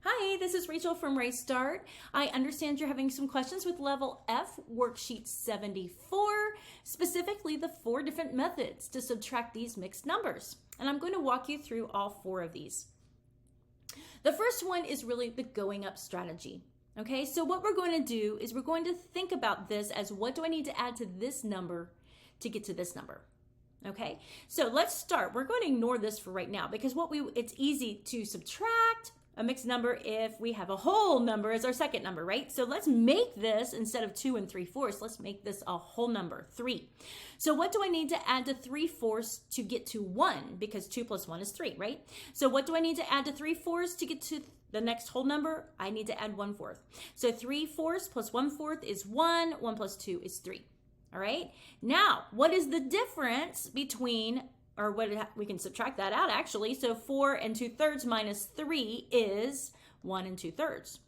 Hi, this is Rachel from RightStart. I understand you're having some questions with level F, worksheet 74, specifically the 4 different methods to subtract these mixed numbers. And I'm going to walk you through all 4 of these. The first one is really the going up strategy. Okay, so what we're going to do is we're going to think about this as what do I need to add to this number to get to this number? Okay, so let's start. We're going to ignore this for right now because it's easy to subtract a mixed number if we have a whole number as our second number, right? So let's make this, instead of 2 3/4, let's make this a whole number, 3. So what do I need to add to 3/4 to get to 1? Because 2 plus 1 is 3, right? So what do I need to add to 3/4 to get to the next whole number? I need to add 1/4. So 3/4 plus 1/4 is 1. 1 plus 2 is 3. All right. Now, what is the difference between, or we can subtract that out actually. So 4 2/3 minus 3 is 1 2/3.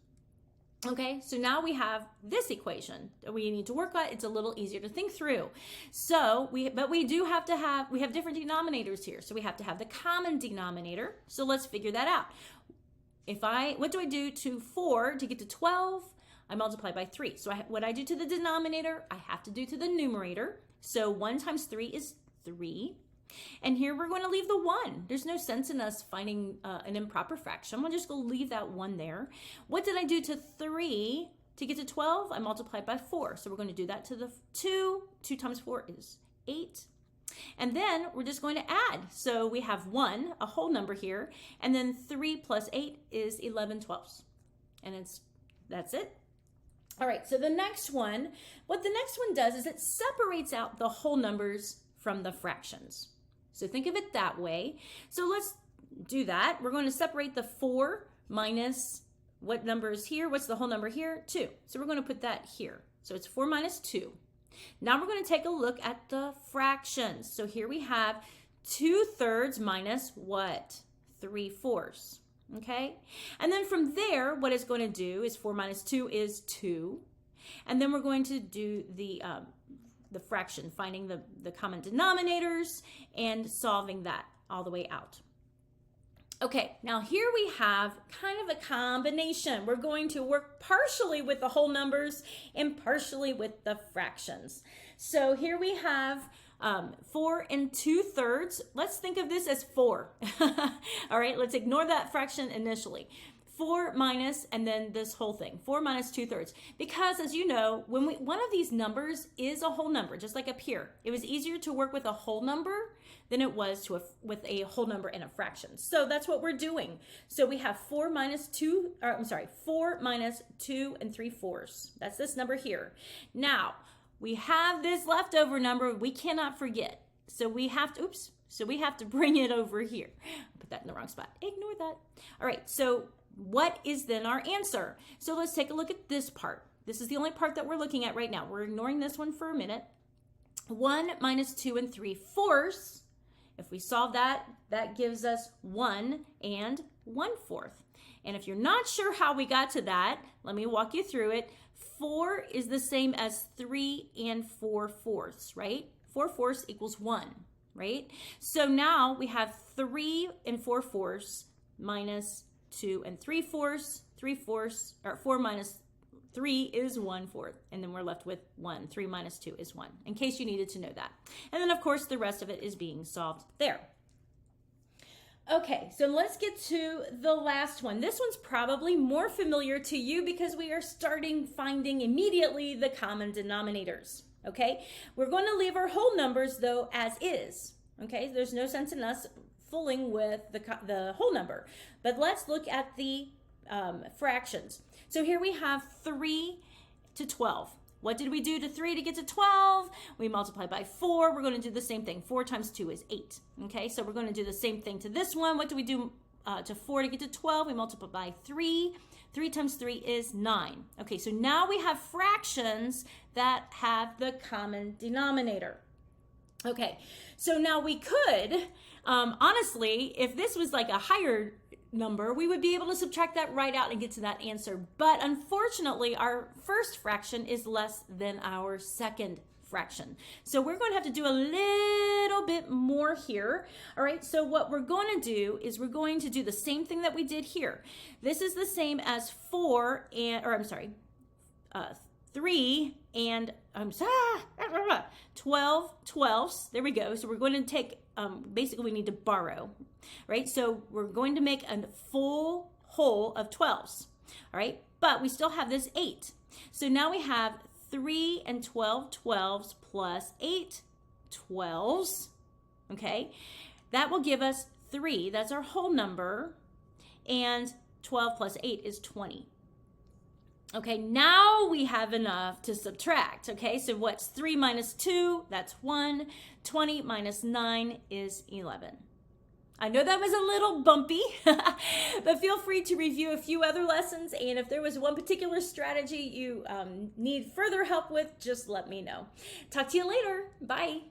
Okay, so now we have this equation that we need to work on. It's a little easier to think through. So we have different denominators here. So we have to have the common denominator. So let's figure that out. What do I do to 4 to get to 12? I multiply by 3. So what I do to the denominator, I have to do to the numerator. So 1 times 3 is 3. And here we're going to leave the 1. There's no sense in us finding an improper fraction. I'm just going to leave that 1 there. What did I do to 3 to get to 12? I multiplied by 4. So we're going to do that to the 2. 2 times 4 is 8. And then we're just going to add. So we have 1, a whole number here. And then 3 plus 8 is 11/12. And that's it. All right, so the next one, what the next one does is it separates out the whole numbers from the fractions. So think of it that way. So let's do that. We're going to separate the 4 minus what number is here? What's the whole number here? 2. So we're going to put that here. So it's 4 minus 2. Now we're going to take a look at the fractions. So here we have 2/3 minus what? 3/4. Okay, and then from there, what it's going to do is 4 minus 2 is 2. And then we're going to do the fraction, finding the common denominators and solving that all the way out. Okay, now here we have kind of a combination. We're going to work partially with the whole numbers and partially with the fractions. So here we have 4 2/3. Let's think of this as 4. All right, let's ignore that fraction initially. 4 minus, and then this whole thing, 4 minus 2/3. Because as you know, when one of these numbers is a whole number, just like up here, it was easier to work with a whole number than it was with a whole number and a fraction. So that's what we're doing. So we have 4 minus 2 3/4. That's this number here. Now, we have this leftover number we cannot forget. So we have to bring it over here. Put that in the wrong spot. Ignore that. All right, so what is then our answer? So let's take a look at this part. This is the only part that we're looking at right now. We're ignoring this one for a minute. 1 minus 2 3/4. If we solve that, that gives us 1 1/4. And if you're not sure how we got to that, let me walk you through it. 4 is the same as 3 4/4, right? 4/4 equals 1, right? So now we have 3 4/4 minus 2 3/4. 4 minus 3 is 1/4. And then we're left with 1. 3 minus 2 is 1, in case you needed to know that. And then, of course, the rest of it is being solved there. Okay, so let's get to the last one. This one's probably more familiar to you because we are finding immediately the common denominators. Okay, we're going to leave our whole numbers though as is. Okay, there's no sense in us fooling with the whole number. But let's look at the fractions. So here we have 3 to 12. What did we do to 3 to get to 12? We multiply by 4. We're going to do the same thing. 4 times 2 is 8. Okay, so we're going to do the same thing to this one. What do we do to 4 to get to 12? We multiply by 3. 3 times 3 is 9. Okay, so now we have fractions that have the common denominator. Okay, so now we could, honestly, if this was like a higher number, we would be able to subtract that right out and get to that answer. But unfortunately, our first fraction is less than our second fraction. So we're going to have to do a little bit more here. All right, so what we're going to do is we're going to do the same thing that we did here. This is the same as 3 and 12 twelfths. There we go. So we're going to take, basically we need to borrow, right? So we're going to make a full whole of 12s, all right? But we still have this 8. So now we have 3 and 12 twelfths plus 8 twelfths, okay? That will give us 3. That's our whole number. And 12 plus 8 is 20. Okay, now we have enough to subtract, okay? So what's 3 minus 2? That's 1. 20 minus 9 is 11. I know that was a little bumpy, but feel free to review a few other lessons, and if there was one particular strategy you need further help with, just let me know. Talk to you later. Bye.